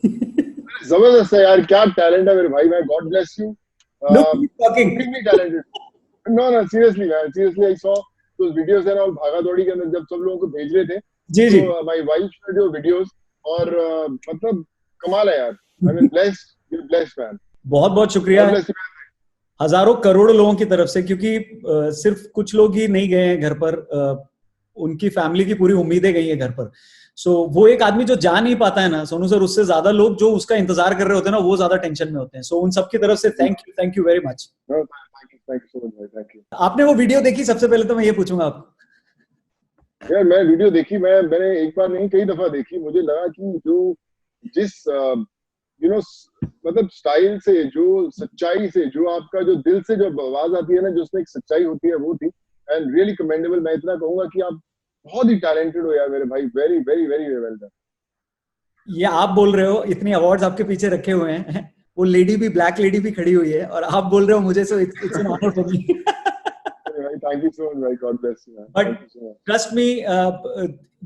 जबरदस्त है यार, क्या टैलेंट है मेरे भाई, मैं god bless you, No, keep talking. Extremely talented. No no seriously man, seriously I saw those videos है ना, और भागा दौड़ी के अंदर जब सब लोगों को भेज रहे थे, जी जी। तो my wife shared your videos, और मतलब कमाल है यार। I mean blessed, you blessed man, बहुत बहुत शुक्रिया गॉड ब्लेस यू। हजारों करोड़ों लोगों की तरफ से, क्योंकि सिर्फ कुछ लोग ही नहीं गए हैं घर पर, उनकी फैमिली की पूरी उम्मीदें गई हैं घर पर। सो वो एक आदमी जो जा नहीं पाता है ना सोनू सर, उससे ज्यादा लोग जो उसका इंतजार कर रहे होते हैं ना, वो ज्यादा टेंशन में होते हैं। सो उन सबकी तरफ से thank you very much. No thank you so much भाई, थैंक यू। आपने वो वीडियो देखी? सबसे पहले तो मैं ये पूछूंगा आपको। यार मैं वीडियो देखी, मैंने एक बार नहीं कई दफा देखी। मुझे लगा कि जो जिस यू नो मतलब स्टाइल से, जो सच्चाई से, जो आपका जो दिल से जो आवाज आती है ना, जो उसमें एक सच्चाई होती है, वो थी। And really commendable. मैं इतना कहूंगा कि आप बहुत ही टैलेंटेड हो यार मेरे भाई, very very very well done. ये आप बोल रहे हो, इतनी अवार्ड्स आपके पीछे रखे हुए हैं, वो लेडी भी, ब्लैक लेडी भी खड़ी हुई है, और आप बोल रहे हो मुझे, so it's an honour for me. भाई थैंक यू सो मच भाई, god bless you man, but thank you so much. Trust me,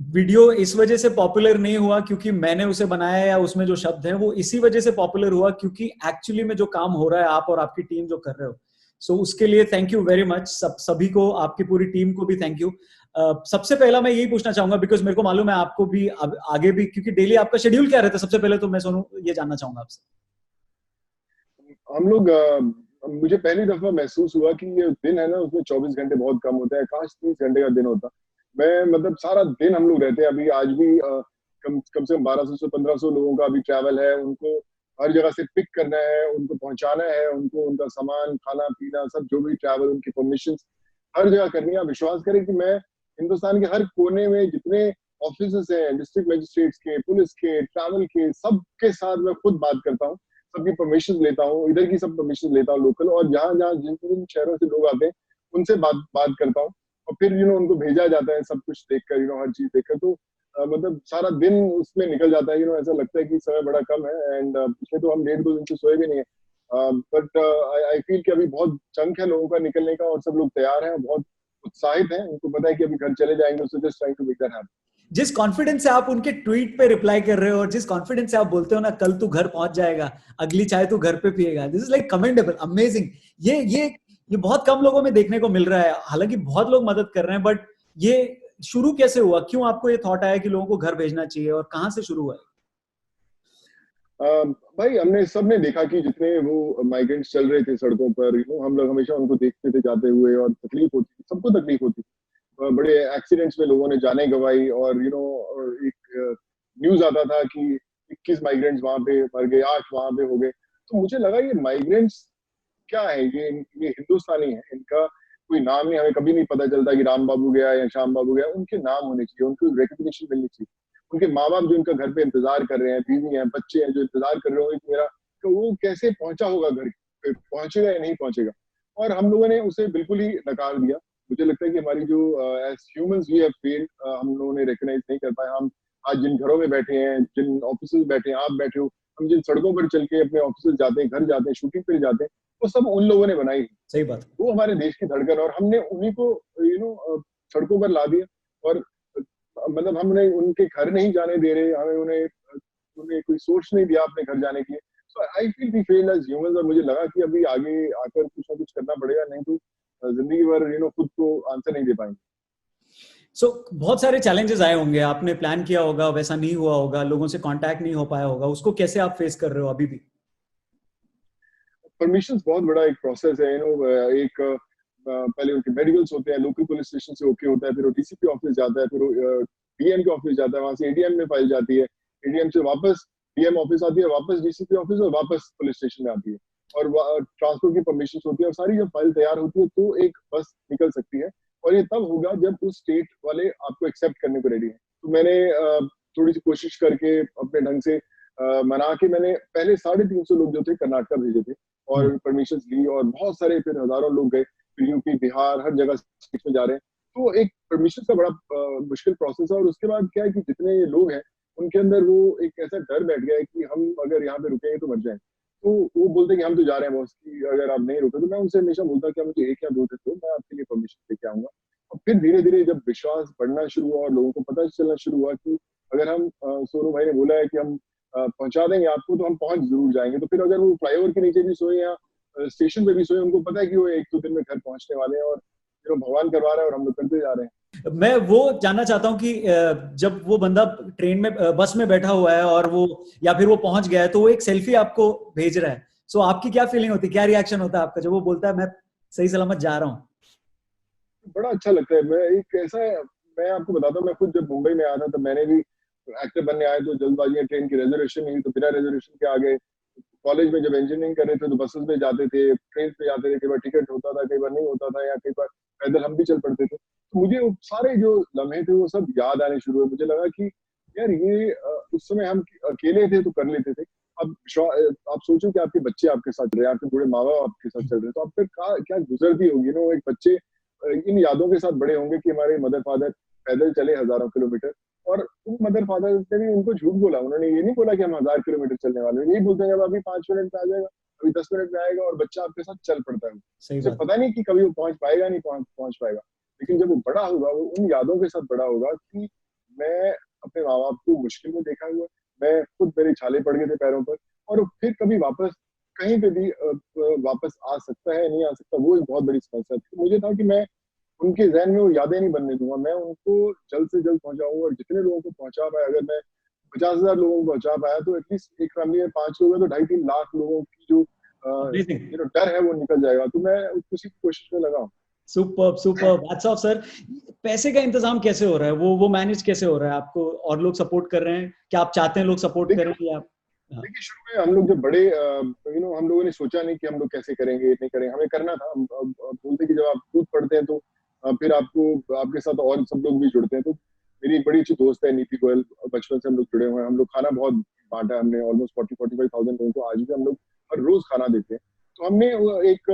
video इस वजह से पॉपुलर नहीं हुआ क्योंकि मैंने उसे बनाया या उसमें जो शब्द हैं, वो इसी वजह से पॉपुलर हुआ क्योंकि एक्चुअली में जो काम हो रहा है आप और आपकी टीम जो कर रहे हो, सो उसके लिए थैंक यू वेरी मच। सभी को, आपकी पूरी टीम को भी थैंक यू। सबसे पहला मैं यही पूछना चाहूंगा, बिकॉज मेरे को मालूम है आपको भी आगे भी, क्योंकि डेली आपका शेड्यूल क्या रहता है, सबसे पहले तो मैं सोनू ये जानना चाहूंगा आपसे। हम लोग मुझे पहली दफा महसूस हुआ कि ये दिन है ना, उसमें 24 घंटे बहुत कम होते हैं, काश 30 घंटे का दिन होता। मैं मतलब सारा दिन हम लोग रहते हैं। अभी आज भी कम कम से कम 1200 से 1500 लोगों का अभी ट्रैवल है, उनको हर जगह से पिक करना है, उनको पहुंचाना है, उनको उनका सामान, खाना पीना, सब जो भी ट्रैवल, उनकी परमिशन हर जगह करनी है। आप विश्वास करें कि मैं हिंदुस्तान के हर कोने में जितने ऑफिस हैं, डिस्ट्रिक्ट मजिस्ट्रेट्स के, पुलिस के, ट्रैवल के, सबके साथ मैं खुद बात करता हूँ, सबकी परमिशन लेता हूँ, इधर की सब परमिशन लेता हूँ लोकल, और जहाँ जहाँ जिन जिन शहरों से लोग आते हैं उनसे बात बात करता हूँ। और फिर उनको भेजा जाता है, सब कुछ देखकर, हर चीज देखकर। तो मतलब सारा दिन उसमें निकल जाता है। ऐसा लगता है कि समय बड़ा कम है। एंड पिछले तो हम 1.5-2 दिन से सोए भी नहीं है। बट आई फील कि अभी बहुत चंक है लोगों का निकलने का, और सब लोग तैयार हैं, बहुत उत्साहित हैं। उनको पता है कि अभी घर चले जाएंगे, so just trying to make that happen. जिस कॉन्फिडेंस से आप उनके ट्वीट पे रिप्लाई कर रहे हो, और जिस कॉन्फिडेंस से आप बोलते हो ना, कल तू घर पहुंच जाएगा, अगली चाय तू घर पे पिएगा, this is like commendable, amazing. ये बहुत कम लोगों में देखने को मिल रहा है। हालांकि बहुत लोग मदद कर रहे हैं, बट ये शुरू कैसे हुआ? क्यों आपको ये थॉट आया कि लोगों को घर भेजना चाहिए, और कहां से शुरू हुआ? भाई हमने सबने देखा कि जितने वो माइग्रेंट्स चल रहे थे सड़कों पर, हम लोग हमेशा उनको देखते थे जाते हुए, और तकलीफ होती थी, सबको तकलीफ होती थी। बड़े एक्सीडेंट्स में लोगों ने जाने गंवाई, और एक न्यूज आता था कि 21 माइग्रेंट्स वहां पे मर गए, 8 वहां पे हो गए। तो मुझे लगा ये माइग्रेंट्स क्या है, ये हिंदुस्तानी है, इनका कोई नाम नहीं, हमें कभी नहीं पता चलता कि राम बाबू गया या श्याम बाबू गया। उनके नाम होने चाहिए, उनको रिकग्निशन मिलनी चाहिए। उनके माँ बाप जो इनका घर पे इंतजार कर रहे हैं, बीवी हैं, बच्चे हैं जो इंतजार कर रहे होंगे कि मेरा, तो वो कैसे पहुंचा होगा घर पे, पहुंचेगा या नहीं पहुंचेगा। और हम लोगों ने उसे बिल्कुल ही नकार दिया। मुझे लगता है कि हमारी जो as humans we have failed, हम लोगों ने रिकॉग्नाइज नहीं कर पाए। हम आज जिन घरों में बैठे हैं, जिन ऑफिस में बैठे हैं, आप बैठे हो, हम जिन सड़कों पर चल के अपने ऑफिस जाते हैं, घर जाते हैं, शूटिंग पे जाते हैं, वो सब उन लोगों ने बनाई है। सही बात। वो हमारे देश की धड़कन, और हमने उन्हीं को यू नो सड़कों पर ला दिया। और मतलब हमने उनके घर नहीं जाने दे रहे, हमें उन्हें उन्हें कोई सोच नहीं दिया अपने घर जाने की। So I feel we fail as humans, और मुझे लगा कि अभी आगे आकर कुछ ना कुछ करना पड़ेगा, नहीं तो जिंदगी भर खुद को आंसर नहीं दे पाएंगे। बहुत सारे चैलेंजेस आए होंगे, आपने प्लान किया होगा, वैसा नहीं हुआ होगा, लोगों से कांटेक्ट नहीं हो पाया होगा, उसको कैसे आप फेस कर रहे हो अभी भी? परमिशन बहुत बड़ा एक प्रोसेस है। एक पहले उनके मेडिकल्स होते हैं, लोकल पुलिस स्टेशन से ओके होता है, फिर वो डीसीपी ऑफिस जाता है, फिर डीएम के ऑफिस जाता है, वहां से एडीएम में फाइल जाती है, एडीएम से वापस डीएम ऑफिस आती है, वापस डीसीपी ऑफिस, और वापस पुलिस स्टेशन में आती है। और ट्रांसपोर्ट की परमिशन होती है, और सारी जब फाइल तैयार होती है तो एक बस निकल सकती है। और ये तब होगा जब उस स्टेट वाले आपको एक्सेप्ट करने को रेडी है। तो मैंने थोड़ी सी कोशिश करके अपने ढंग से मना के, मैंने पहले 350 लोग जो थे कर्नाटका भेजे थे, और परमिशन ली, और बहुत सारे फिर हजारों लोग गए, फिर यूपी, बिहार, हर जगह स्टेट में जा रहे हैं। तो एक परमिशन का बड़ा मुश्किल प्रोसेस है। और उसके बाद क्या है कि जितने ये लोग हैं, उनके अंदर वो एक ऐसा डर बैठ गया है कि हम अगर यहाँ पे रुकेंगे तो मर जाएंगे। तो वो बोलते हैं कि हम तो जा रहे हैं बॉस, कि अगर आप नहीं रुके। तो मैं उनसे हमेशा बोलता कि मुझे 1 या 2 दिन दो, मैं आपके लिए परमिशन लेके आऊंगा। और फिर धीरे धीरे जब विश्वास बढ़ना शुरू हुआ, और लोगों को पता चलना शुरू हुआ कि अगर हम सोनू भाई ने बोला है कि हम पहुंचा देंगे आपको, तो हम पहुंच जरूर जाएंगे। तो फिर अगर वो फ्लाईओवर के नीचे भी सोए या स्टेशन पे भी सोए, उनको पता है कि वो 1-2 दिन में घर पहुंचने वाले हैं, और फिर भगवान करवा रहा है और हम लोग करते जा रहे हैं। मैं वो जानना चाहता हूँ कि जब वो बंदा ट्रेन में बस में बैठा हुआ है और वो या फिर वो पहुंच गया है, तो वो एक सेल्फी आपको भेज रहा है, सो आपकी क्या फीलिंग होती है, क्या रिएक्शन होता है आपका जब वो बोलता है मैं सही सलामत जा रहा हूँ? बड़ा अच्छा लगता है। मैं एक ऐसा, मैं आपको बताता हूँ, मैं खुद जब मुंबई में आया था, तब मैंने भी एक्टर बनने आए तो जल्दबाजी में ट्रेन की रिजर्वेशन नहीं, तो बिना रिजर्वेशन के आ गए। कॉलेज में जब इंजीनियरिंग कर रहे थे तो बसेस में जाते थे, ट्रेन पे जाते थे, कई बार टिकट होता था, कई बार नहीं होता था, या कई बार पैदल हम भी चल पड़ते थे। तो मुझे वो सारे जो लम्हे थे वो सब याद आने शुरू हुए। मुझे लगा कि यार ये उस समय हम अकेले थे तो कर लेते थे। अब आप सोचो कि आपके बच्चे आपके साथ रहे, आपके बूढ़े माँ बाप आपके साथ चल रहे, तो आप फिर क्या गुजरती होगी ना वो एक बच्चे, इन यादों के साथ बड़े होंगे कि हमारे मदर फादर पैदल चले हजारों किलोमीटर, और उन मदर फादर ने भी उनको झूठ बोला। उन्होंने ये नहीं बोला कि हम 1000 किलोमीटर चलने वाले हैं, यही बोलते हैं अभी 5 मिनट में आ जाएगा, अभी 10 मिनट में आएगा, और बच्चा आपके साथ चल पड़ता है। सही उसे बात। पता नहीं कि कभी वो पहुंच पाएगा, नहीं पहुंच पाएगा। लेकिन जब वो बड़ा होगा, वो उन यादों के साथ बड़ा होगा कि मैं अपने माँ बाप को मुश्किल में देखा हुआ, मैं खुद, मेरे छाले पड़ गए थे पैरों पर, और फिर कभी वापस कहीं पे भी वापस आ सकता है नहीं आ सकता, वो एक बहुत बड़ी समस्या थी। मुझे था कि मैं उनके ज़हन में वो यादें नहीं बनने दूंगा, मैं उनको जल्द से जल्द पहुंचाऊंगा, और जितने लोगों को पहुंचा पाया, अगर मैं 50,000 लोगों को पहुंचा पाया, तो एटलीस्ट एक फैमिली में 5 लोग हैं तो 2.5-3 लाख लोगों की जो अमेजिंग। डर है वो निकल जाएगा। तो मैं उसी की कोशिश में लगा हूँ। Super super, hats off sir. पैसे का इंतजाम कैसे हो रहा है, वो मैनेज कैसे हो रहा है आपको, और लोग सपोर्ट कर रहे हैं, क्या आप चाहते हैं लोग सपोर्ट करें देखिए या आप? हाँ। देखिए शुरू में हम लोग जब बड़े हम लोगों ने सोचा नहीं कि हम लोग कैसे करेंगे, नहीं करेंगे, हमें करना था। हम बोलते कि जब आप खुद पढ़ते हैं तो फिर आपको आपके साथ और सब लोग भी जुड़ते हैं। तो मेरी एक बड़ी अच्छी दोस्त है नीति गोयल, बचपन से हम लोग जुड़े हुए हैं। हम लोग खाना बहुत बांटा है हमने, ऑलमोस्ट 40-45 थाउजेंड लोगों को आज भी हम लोग हर रोज खाना देते हैं। तो हमने वो एक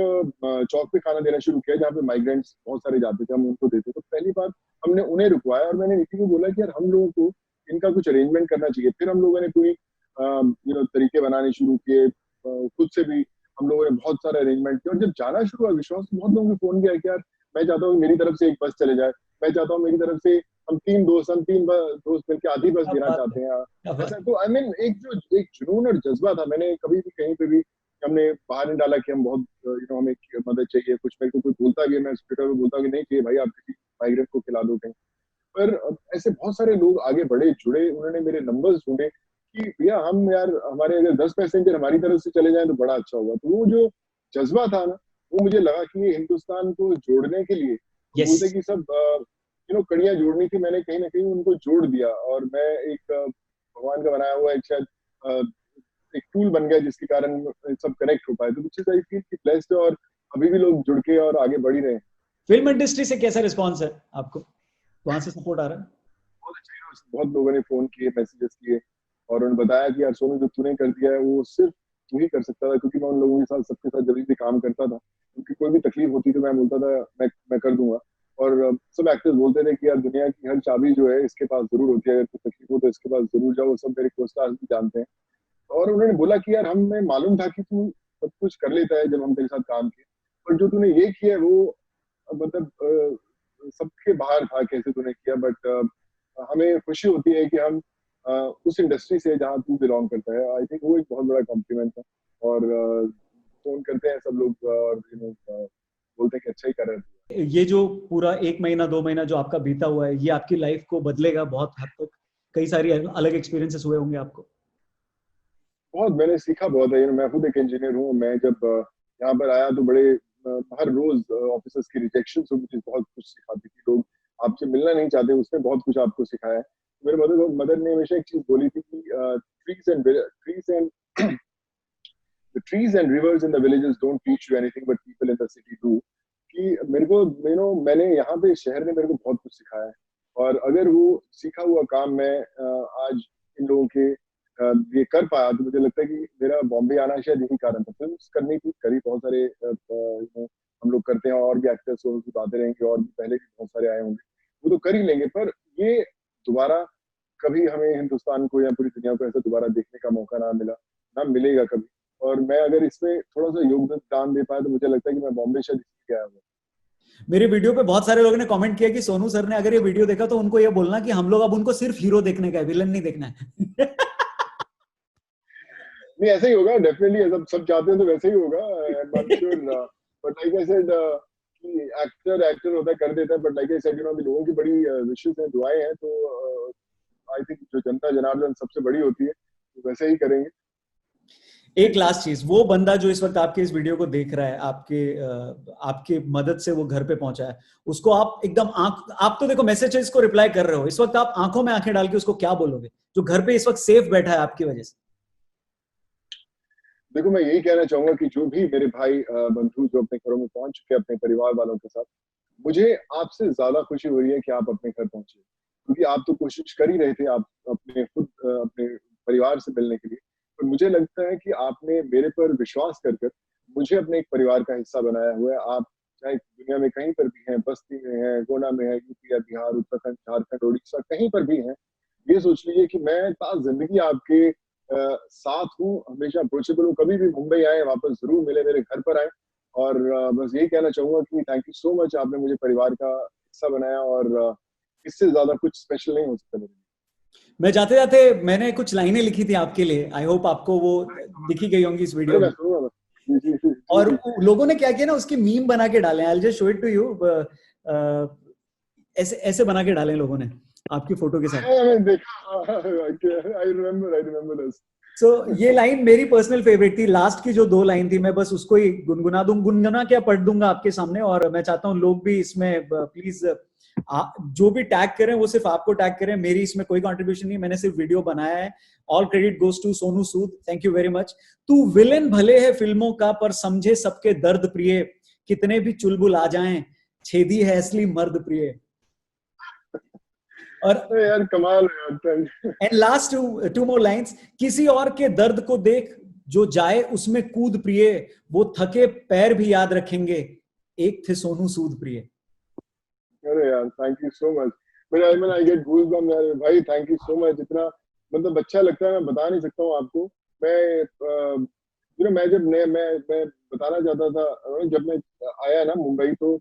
चौक पे खाना देना शुरू किया, जहाँ पे माइग्रेंट्स बहुत सारे जाते थे, हम उनको देते। तो पहली बार हमने उन्हें रुकवाया, और मैंने नीति को बोला कि यार हम लोगों को इनका कुछ अरेंजमेंट करना चाहिए। फिर हम लोगों ने पूरी तरीके बनाने शुरू किए, खुद से भी हम लोगों ने बहुत सारे अरेंजमेंट किए। और जब जाना शुरू हुआ, विश्वास, बहुत लोगों ने फोन किया कि यार मैं चाहता हूँ मेरी तरफ से एक बस चले जाए, मैं चाहता हूँ मेरी तरफ से, हम तीन दोस्त मिलकर आधी बस क्या देना बात है, चाहते हैं। क्या बात ऐसा तो आई मीन एक जुनून और जज्बा था। मैंने कभी भी कहीं पे भी हमने बाहर नहीं डाला कि हम बहुत हमें मदद चाहिए कुछ। मेरे को कोई बोलता भी है, मैं ट्विटर में बोलता हूँ कि नहीं चाहिए भाई, आप किसी माइग्रेंट को खिला दो कहीं। पर ऐसे बहुत सारे लोग आगे बढ़े, जुड़े, उन्होंने मेरे नंबर्स ढूंढे कि भैया हम, यार हमारे अगर 10 पैसेंजर हमारी तरफ से चले जाएं तो बड़ा अच्छा होगा। तो वो जो जज्बा था ना, वो मुझे लगा कि ये हिंदुस्तान को जोड़ने के लिए, है। हम यस। बोलते कि सब कड़ियां जोड़नी थी, मैंने कहीं ना कहीं उनको जोड़ दिया। और मैं एक भगवान का बनाया हुआ एक शायद अ, एक टूल बन गया, जिसके कारण सब कनेक्ट हो पाए। तो कुछ आई फील ब्लेस्ड, और अभी भी लोग जुड़ के और आगे बढ़ ही रहे हैं। फिल्म इंडस्ट्री से कैसा रिस्पॉन्स है आपको, वहां से सपोर्ट आ रहा है? बहुत अच्छे हीरो, बहुत लोगों ने फोन किए, मैसेजेस किए, और उन्होंने बताया कि यार सोनू, जो तूने कर दिया है वो सिर्फ तू ही कर सकता था। क्योंकि मैं उन लोगों के साथ, सबके साथ जब भी काम करता था, उनकी कोई भी तकलीफ होती तो मैं बोलता था मैं कर दूंगा। और सब एक्टर्स बोलते थे कि यार दुनिया की हर चाबी जो है इसके पास जरूर होती है, अगर कोई तकलीफ हो तो इसके पास जरूर जाओ। वो सब मेरे को स्टार्स भी जानते हैं। और उन्होंने बोला कि यार हमें मालूम था कि तू सब कुछ कर लेता है जब हम तेरे साथ काम किए, पर जो तूने ये किया है वो मतलब सबके बाहर था कैसे तूने किया। बट हमें खुशी होती है कि हम उस इंडस्ट्री से जहाँ तू बिलोंग करता है। आई थिंक वो एक बहुत बड़ा कॉम्प्लीमेंट है। और फोन करते हैं सब लोग, और बोलते हैं कि अच्छा ही कर रहे हैं। ये जो पूरा 1 महीना 2 महीना जो आपका बीता हुआ है, ये आपकी लाइफ को बदलेगा बहुत हद तक, कई सारी अलग एक्सपीरियंसेस हुए होंगे आपको। बहुत मैंने सीखा बहुत है। मैं खुद एक इंजीनियर हूँ। मैं जब यहाँ पर आया तो बड़े हर रोज ऑफिसर्स की रिजेक्शन मुझे बहुत कुछ सिखाती थी। लोग आपसे मिलना नहीं चाहते, उसने बहुत कुछ आपको सिखाया है। मेरे मदर मदर ने हमेशा एक चीज बोली थी कि trees and reverse in the villages don't teach you anything but people in the city do. कि मेरे को मैंने यहाँ पे शहर ने मेरे को बहुत कुछ सिखाया है। और अगर वो सीखा हुआ काम मैं आज इन लोगों के ये कर पाया, तो मुझे लगता है कि मेरा बॉम्बे आना शायद यही कारण था। फिल्म करनी थी, करी बहुत सारे हम लोग करते हैं, और भी एक्टर्स आते रहेंगे, और भी पहले भी बहुत सारे आए होंगे, वो तो कर ही लेंगे। पर ये दोबारा कभी हमें हिंदुस्तान को या पूरी दुनिया को ऐसा दोबारा देखने का मौका ना मिला, ना मिलेगा कभी। और मैं अगर इसमें थोड़ा सा योगदान दे पाया, तो मुझे लगता है कि मैं बॉम्बे शायद इसलिए आया हूँ। मेरे वीडियो पे बहुत सारे लोगों ने कमेंट किया कि सोनू सर ने अगर ये वीडियो देखा तो उनको ये बोलना कि हम लोग अब उनको सिर्फ हीरो देखने का है, विलन नहीं देखना है। नहीं ऐसे ही होगा डेफिनेटली, सब सब चाहते हैं तो वैसे ही होगा, I am sure. But like I said कि एक्टर एक्टर होता है, कर देता है, बट लाइक आई सेड अभी लोगों की बड़ी विशेस हैं, दुआएं हैं, तो आई थिंक जो जनता जनार्दन सबसे बड़ी होती है, तो वैसे ही करेंगे। एक लास्ट चीज, वो बंदा जो इस वक्त आपके इस वीडियो को देख रहा है, आपके मदद से वो घर पे पहुंचा है, उसको आप एकदम आप तो देखो मैसेजेस को रिप्लाई कर रहे हो, इस वक्त आप आंखों में आंखें डाल के उसको क्या बोलोगे, जो घर पे इस वक्त सेफ बैठा है आपकी वजह से? देखो मैं यही कहना चाहूंगा कि जो भी मेरे भाई बंधु जो अपने घरों में पहुंच चुके हैं अपने परिवार वालों के साथ, मुझे आपसे ज्यादा खुशी हो रही है कि आप अपने घर पहुंचे, क्योंकि आप तो कोशिश कर ही रहे थे, आप अपने खुद अपने परिवार से मिलने के लिए। पर मुझे लगता है कि आपने मेरे पर विश्वास कर कर मुझे अपने एक परिवार का हिस्सा बनाया हुआ है। आप चाहे दुनिया में कहीं पर भी हैं, बस्ती में है, गोंडा में है, यूपी या बिहार, उत्तराखंड, झारखंड, उड़ीसा, कहीं पर भी हैं, ये सोच लीजिए कि मैं ता जिंदगी आपके साथ हूँ, हमेशा अप्रोचेबल हूँ, कभी भी मुंबई आए वापस जरूर मिले, मेरे घर पर आए। और बस यही कहना चाहूंगा कि थैंक यू सो मच, आपने मुझे परिवार का हिस्सा बनाया, और इससे ज्यादा कुछ स्पेशल नहीं हो सकता मेरे लिए। मैं जाते जाते मैंने कुछ लाइनें लिखी थी आपके लिए, आई होप आपको वो दिखी गई होंगी इस अरे वीडियो मैं में। सुनूंगा बस। जी जी जी जी और जी। लोगों ने क्या किया ना, उसकी मीम बना के डाले, I will just show it to you. ऐसे ऐसे बना के डाले लोगों ने आपकी फोटो के साथ। हाँ, मैंने देखा, आई रिमेम्बर दिस। सो ये लाइन मेरी पर्सनल फेवरेट थी, लास्ट की जो दो लाइन थी, मैं बस उसको ही गुनगुना क्या पढ़ दूंगा आपके सामने। और मैं चाहता हूँ लोग भी इसमें प्लीज जो भी टैग करें वो सिर्फ आपको टैग करें, मेरी इसमें कोई कंट्रीब्यूशन नहीं, मैंने सिर्फ वीडियो बनाया है। All credit goes to Sonu Sood, thank you very much. तू विलेन भले है फिल्मों का, पर समझे सबके दर्द प्रिय, कितने भी चुलबुल आ जाएं, छेदी है असली मर्द प्रिय। और अरे यार कमाल है यार। And last two more lines, किसी और के दर्द को देख जो जाए उसमें कूद प्रिय, वो थके पैर भी याद रखेंगे, एक थे सोनू सूद प्रिय। अरे यार थैंक यू सो मच। मेरे I mean I get goosebumps यार भाई, थैंक यू सो मच। इतना मतलब अच्छा लगता है, मैं बता नहीं सकता हूँ आपको। मैं मैं जब मैं बताना चाहता था, जब मैं आया ना मुंबई, तो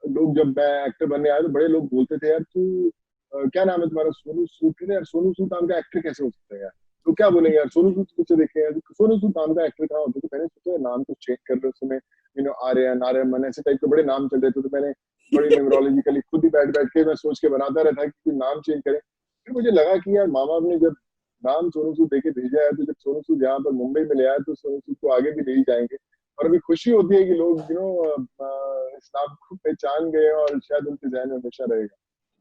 लोग, जब मैं एक्टर बनने आया तो बड़े लोग बोलते थे, यार तू क्या नाम है तुम्हारा, सोनू सूद। कहते यार सोनू सूद नाम का एक्टर कैसे हो सकता है यार, तो क्या बोलेंगे यार, सोनू सूद किसे देखे यार, सोनू सूद नाम का एक्टर कहाँ होता है। तो मैंने सोचा नाम कुछ चेंज कर लो, उसमें आर्यन आर्यमन ऐसे टाइप के बड़े नाम चल रहे थे, तो मैंने बड़ी न्यूमरोलॉजिकली खुद ही बैठ बैठ के मैं सोच के बनाता रहता कि नाम चेंज करें। फिर मुझे लगा कि यार माँ बाप ने जब नाम सोनू सूद देके भेजा है, तो जब सोनू सूद यहाँ पर मुंबई में ले आया, तो सोनू सूद को आगे भी ले ही जाएंगे। और अभी खुशी होती है कि लोग इस नाम को पहचान गए, और शायद उनके ज़हन में हमेशा रहेगा।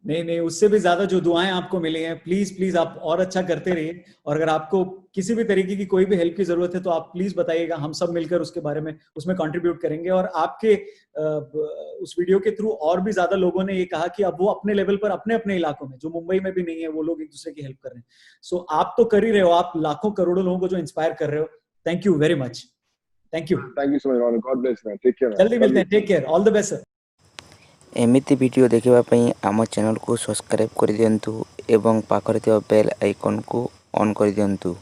नहीं नहीं, उससे भी ज्यादा जो दुआएं आपको मिली हैं, प्लीज प्लीज आप और अच्छा करते रहिए। और अगर आपको किसी भी तरीके की कोई भी हेल्प की जरूरत है तो आप प्लीज बताइएगा, हम सब मिलकर उसके बारे में उसमें कंट्रीब्यूट करेंगे। और आपके उस वीडियो के थ्रू और भी ज्यादा लोगों ने ये कहा कि अब वो अपने लेवल पर अपने अपने इलाकों में, जो मुंबई में भी नहीं है, वो लोग एक दूसरे की हेल्प कर रहे हैं। सो आप तो कर ही रहे हो, आप लाखों करोड़ों लोगों को जो इंस्पायर कर रहे हो। Thank you very much, thank you. Thank you so much, God bless man, take care man, जल्दी लव मिलते यू। हैं, take care, all the best sir. एमिति वीडियो देखिबा पई आम चैनल को सब्सक्राइब कर दियंतु एवं पाखरे थिबा बेल आइकन को ऑन कर दियंतु।